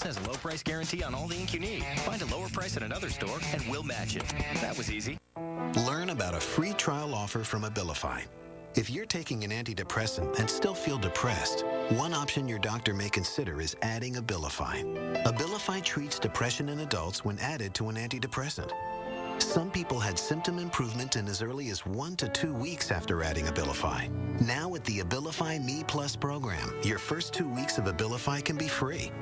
Has a low price guarantee on all the ink you need. Find a lower price at another store and we'll match it. That was easy. Learn about a free trial offer from Abilify. If you're taking an antidepressant and still feel depressed, one option your doctor may consider is adding Abilify. Abilify treats depression in adults when added to an antidepressant. Some people had symptom improvement in as early as 1 to 2 weeks after adding Abilify. Now with the Abilify Me Plus program, your first 2 weeks of Abilify can be free.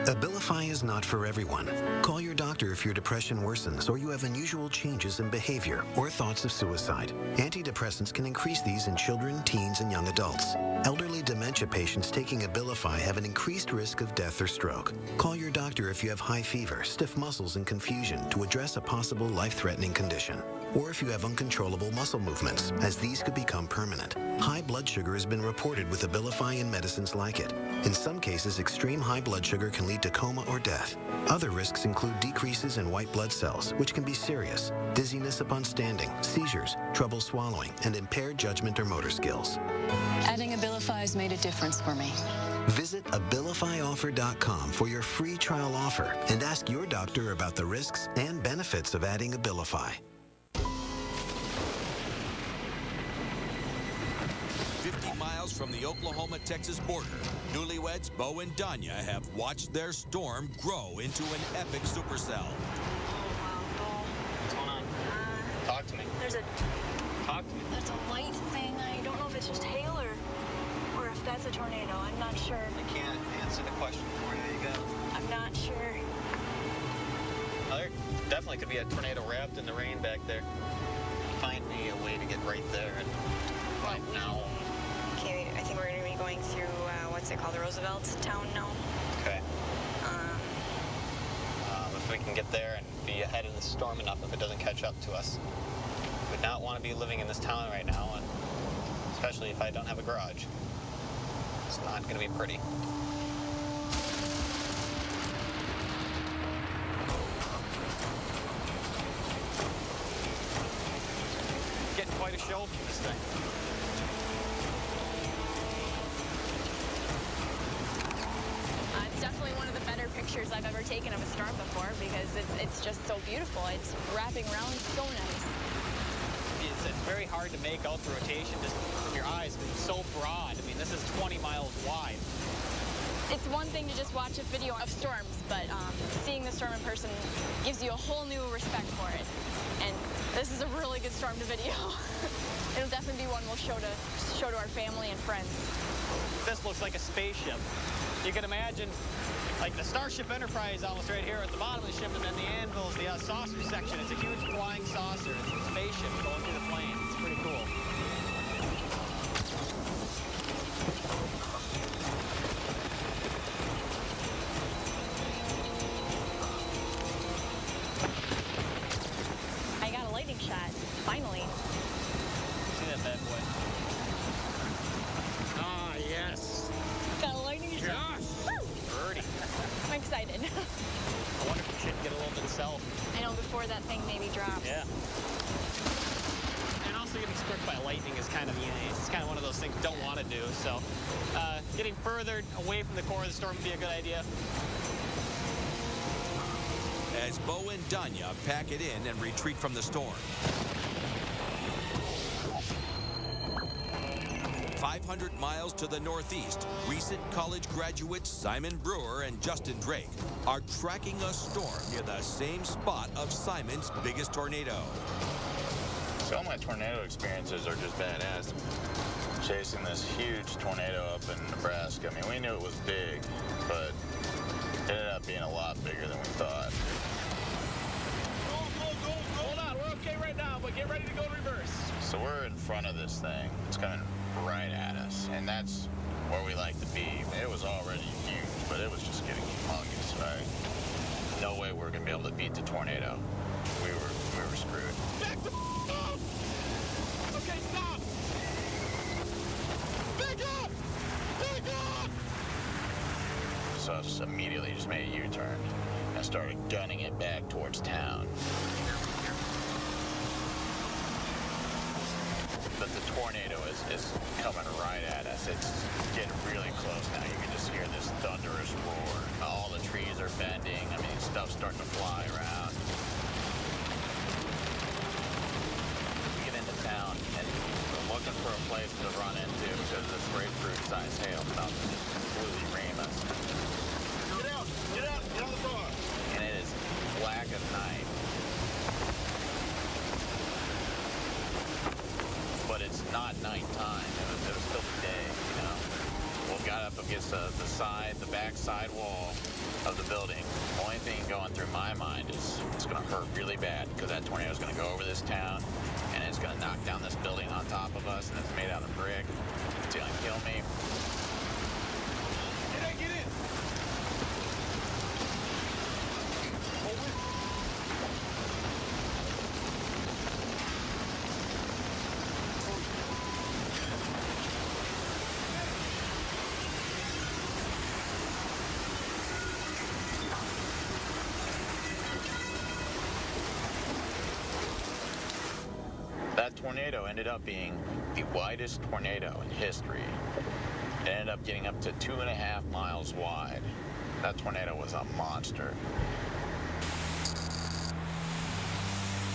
Abilify is not for everyone. Call your doctor if your depression worsens or you have unusual changes in behavior or thoughts of suicide. Antidepressants can increase these in children, teens, and young adults. Elderly dementia patients taking Abilify have an increased risk of death or stroke. Call your doctor if you have high fever, stiff muscles, and confusion to address a possible life-threatening condition. Or if you have uncontrollable muscle movements, as these could become permanent. High blood sugar has been reported with Abilify and medicines like it. In some cases, extreme high blood sugar can lead to coma or death. Other risks include decreases in white blood cells, which can be serious, dizziness upon standing, seizures, trouble swallowing, and impaired judgment or motor skills. Adding Abilify has made a difference for me. Visit Abilifyoffer.com for your free trial offer and ask your doctor about the risks and benefits of adding Abilify. 50 miles from the Oklahoma-Texas border, newlyweds Bo and Danya have watched their storm grow into an epic supercell. Oh, wow, Bo. What's going on? Talk to me. Talk to me. There's a light thing. I don't know if it's just hail or if that's a tornado. I'm not sure. I can't answer the question for you. You go. I'm not sure. Well, there definitely could be a tornado wrapped in the rain back there. Find me a way to get right there and find now. Okay, I think we're going to be going through, what's it called, the Roosevelt town now. Okay. If we can get there and be ahead of the storm enough if it doesn't catch up to us. Would not want to be living in this town right now, and especially if I don't have a garage. It's not going to be pretty. Getting quite a show from this thing. It's definitely one of the better pictures I've ever taken of a storm before because it's just so beautiful. It's wrapping around so nice. It's very hard to make out the rotation just from your eyes because it's so broad. I mean, this is 20 miles wide. It's one thing to just watch a video of storms, but seeing the storm in person gives you a whole new respect for it. And this is a really good storm to video. It'll definitely be one we'll show to our family and friends. This looks like a spaceship. You can imagine like the Starship Enterprise almost right here at the bottom of the ship, and then the anvil's the saucer section. It's a huge flying saucer. It's a spaceship going through the plane. It's pretty cool. I got a lightning shot, finally. See that bad boy? Ah, yes. Got a lightning shot. Yes. Birdie. I'm excited. I wonder if we should get a little bit south. I know before that thing maybe drops. Yeah. And also getting struck by lightning is kind of, it's kind of one of those things you don't want to do. So getting further away from the core of the storm would be a good idea. As Bo and Danya pack it in and retreat from the storm. 500 miles to the northeast, recent college graduates Simon Brewer and Justin Drake are tracking a storm near the same spot of Simon's biggest tornado. So my tornado experiences are just badass. Chasing this huge tornado up in Nebraska. I mean, we knew it was big, but it ended up being a lot bigger than we thought. Go. Hold on, we're okay right now, but get ready to go in reverse. So we're in front of this thing. It's coming right at us, and that's where we like to be. It was already huge, but it was just getting humongous, right? No way we're gonna be able to beat the tornado. We were screwed. Back the up! Okay, stop! Back up! Back up! So I just immediately just made a U-turn and started gunning it back towards town. But the tornado is coming right at us. It's getting really close now. You can just hear this thunderous roar. All the trees are fly around. We get into town, and we're looking for a place to run into because this grapefruit-sized hail is about to just completely ream us. Get out! Get out! Get on the floor! And it is black as night. But it's not nighttime. It was still day, you know. Well, got up against the back side wall of the building. Only thing going through my mind is it's going to hurt really bad because that tornado is going to go over this town and it's going to knock down this building on top of us, and it's made out of brick. It's going to kill me. Get in! That tornado ended up being the widest tornado in history. It ended up getting up to 2.5 miles wide. That tornado was a monster.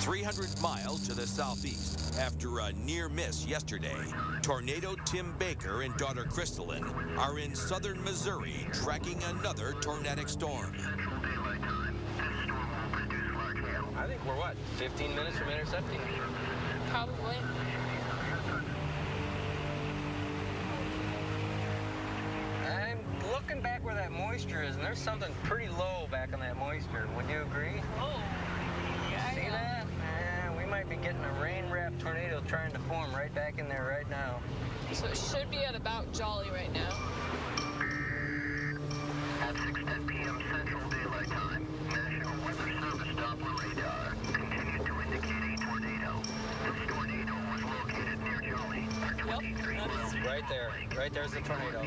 300 miles to the southeast, after a near miss yesterday, Tornado Tim Baker and daughter Crystalline are in southern Missouri tracking another tornadic storm. I think we're, 15 minutes from intercepting? Probably. I'm looking back where that moisture is, and there's something pretty low back on that moisture. Would you agree? Oh, yeah. See that? We might be getting a rain-wrapped tornado trying to form right back in there right now. So it should be at about Jolly right now. At 6:10 p.m. Central Daylight Time, National Weather Service Doppler radar continued to indicate a tornado. This tornado was located near Jolly, 23 miles. Right there. Right there's the tornado.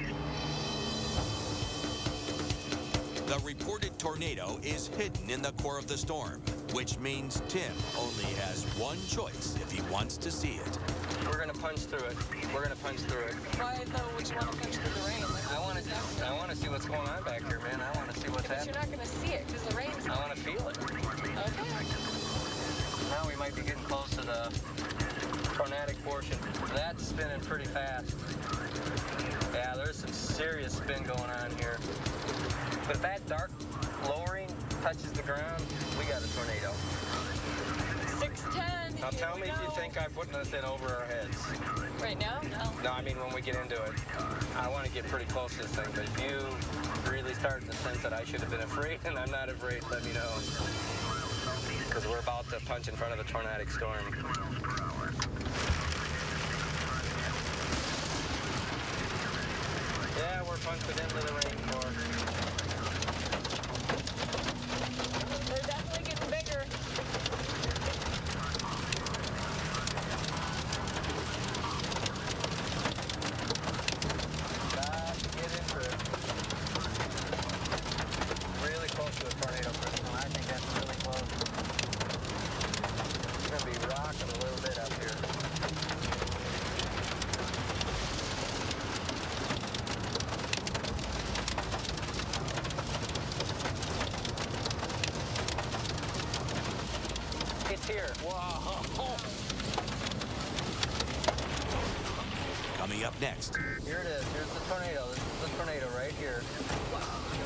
The reported tornado is hidden in the core of the storm, which means Tim only has one choice if he wants to see it. We're going to punch through it. We're going to punch through it. Why, though, would you want to punch through the rain? I want to see what's going on back here, man. I want to see what's happening. But you're not going to see it because the rain's... I want to feel it. Okay. Now we might be getting close to the tornadic portion. That's spinning pretty fast. Yeah, there's some serious spin going on here. But if that dark lowering touches the ground, we got a tornado. 6:10. Now tell me if you think I'm putting this in over our heads. Right now? No. No, I mean when we get into it. I want to get pretty close to this thing, but if you really start to sense that I should have been afraid, and I'm not afraid, let me know. Because we're about to punch in front of a tornadic storm. Yeah, we're punching into the rainforest. They're definitely getting bigger. Got to get into it. Really close to a tornado, Crystal. I think that's really close. It's going to be rocking a little bit up here. It's here. Wow. Coming up next. Here it is. Here's the tornado. This is the tornado right here.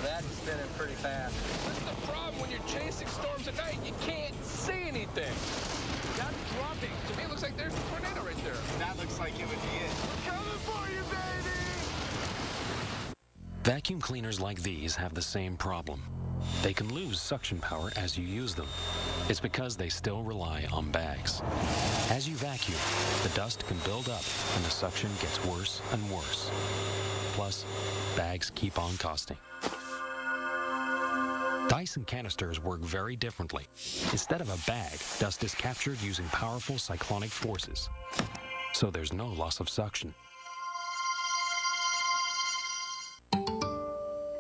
That's spinning pretty fast. That's the problem when you're chasing storms at night. You can't see anything. That's dropping. To me, it looks like there's a tornado right there. That looks like it would be it. We're coming for you, baby! Vacuum cleaners like these have the same problem. They can lose suction power as you use them. It's because they still rely on bags. As you vacuum, the dust can build up and the suction gets worse and worse. Plus, bags keep on costing. Dyson canisters work very differently. Instead of a bag, dust is captured using powerful cyclonic forces. So there's no loss of suction.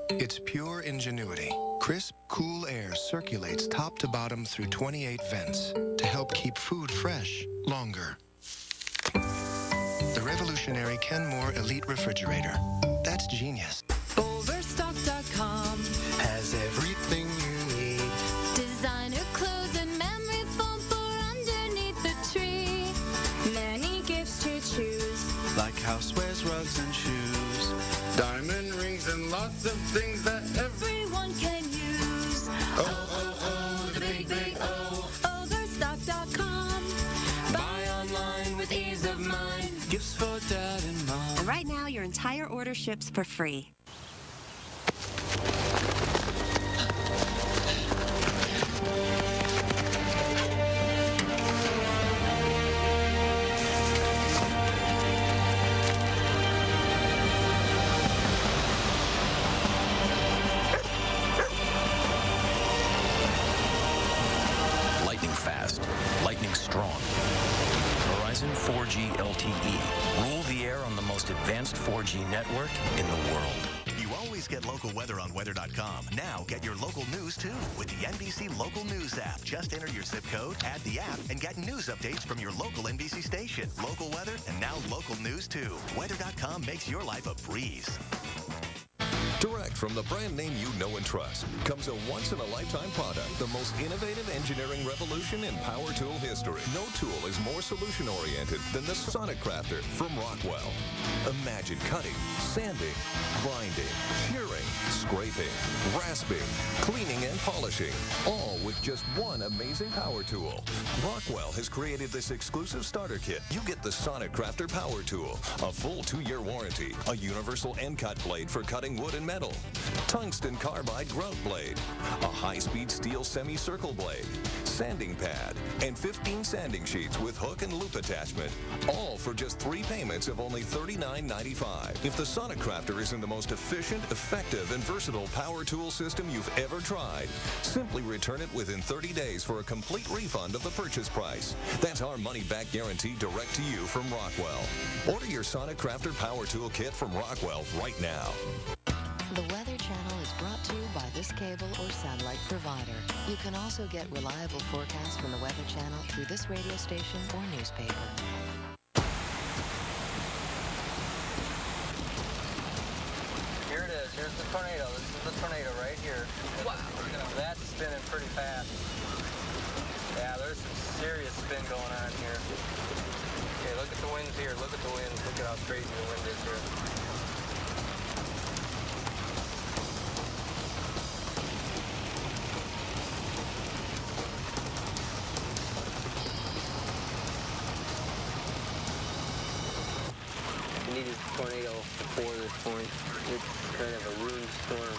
It's pure ingenuity. Crisp, cool air circulates top to bottom through 28 vents to help keep food fresh longer. The revolutionary Kenmore Elite Refrigerator. That's genius. Overstock.com has everything you need. Design your ships for free. Lightning fast, lightning strong. Verizon 4G LTE. Rule the air on the most advanced 4G network in the world. You always get local weather on weather.com. Now get your local news too with the NBC Local News app. Just enter your zip code, add the app, and get news updates from your local NBC station. Local weather and now local news too. Weather.com makes your life a breeze. Direct from the brand name you know and trust comes a once-in-a-lifetime product, the most innovative engineering revolution in power tool history. No tool is more solution-oriented than the Sonic Crafter from Rockwell. Imagine cutting, sanding, grinding, shearing, scraping, rasping, cleaning, and polishing, all with just one amazing power tool. Rockwell has created this exclusive starter kit. You get the Sonic Crafter Power Tool, a full 2-year warranty, a universal end cut blade for cutting wood and metal, tungsten carbide grout blade, a high-speed steel semicircle blade, sanding pad, and 15 sanding sheets with hook and loop attachment, all for just 3 payments of only $39.95. If the Sonic Crafter isn't the most efficient, effective, and versatile power tool system you've ever tried, simply return it within 30 days for a complete refund of the purchase price. That's our money-back guarantee direct to you from Rockwell. Order your Sonic Crafter Power Tool Kit from Rockwell right now. The Weather Channel is brought to you by this cable or satellite provider. You can also get reliable forecasts from the Weather Channel through this radio station or newspaper. Here it is. Here's the tornado. This is the tornado right here. Wow. That's spinning pretty fast. Yeah, there's some serious spin going on here. Okay, look at the winds here. Look at the winds. Look at how crazy the wind is here. Needed a tornado before this point. It's kind of a ruined storm.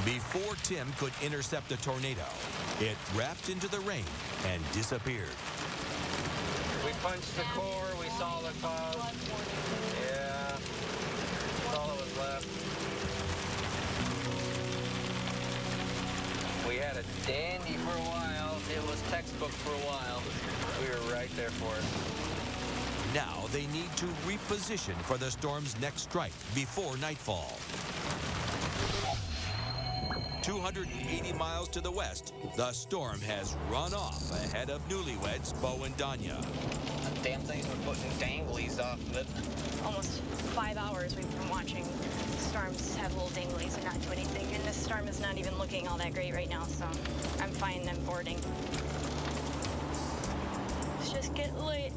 Before Tim could intercept the tornado, it wrapped into the rain and disappeared. We punched the core, we saw the cause. Yeah, that's all that was left. We had a dandy for a while. It was textbook for a while. We were right there for it. Now they need to reposition for the storm's next strike before nightfall. 280 miles to the west, the storm has run off ahead of newlyweds Bo and Danya. Damn things were putting danglies off of it. Almost 5 hours we've been watching storms have little danglies and not do anything. And this storm is not even looking all that great right now, so I'm fine. I'm boarding. It's just getting late.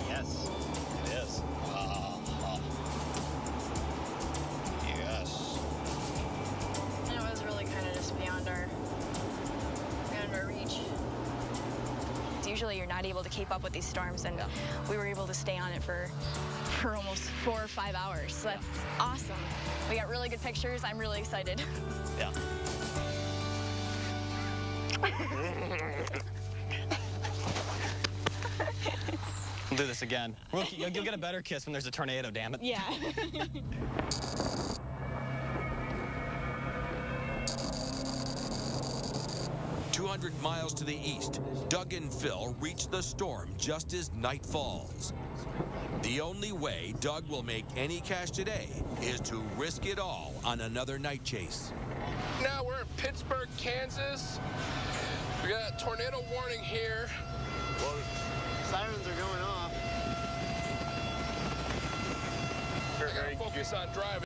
Yes, it is. Yes. And it was really kind of just beyond our reach. Usually you're not able to keep up with these storms, and we were able to stay on it for almost 4 or 5 hours. So that's awesome. We got really good pictures. I'm really excited. Yeah. We'll do this again. You'll get a better kiss when there's a tornado, damn it. Yeah. 200 miles to the east, Doug and Phil reach the storm just as night falls. The only way Doug will make any cash today is to risk it all on another night chase. Now we're in Pittsburgh, Kansas. We got a tornado warning here. Well, sirens are going off. I gotta focus on driving.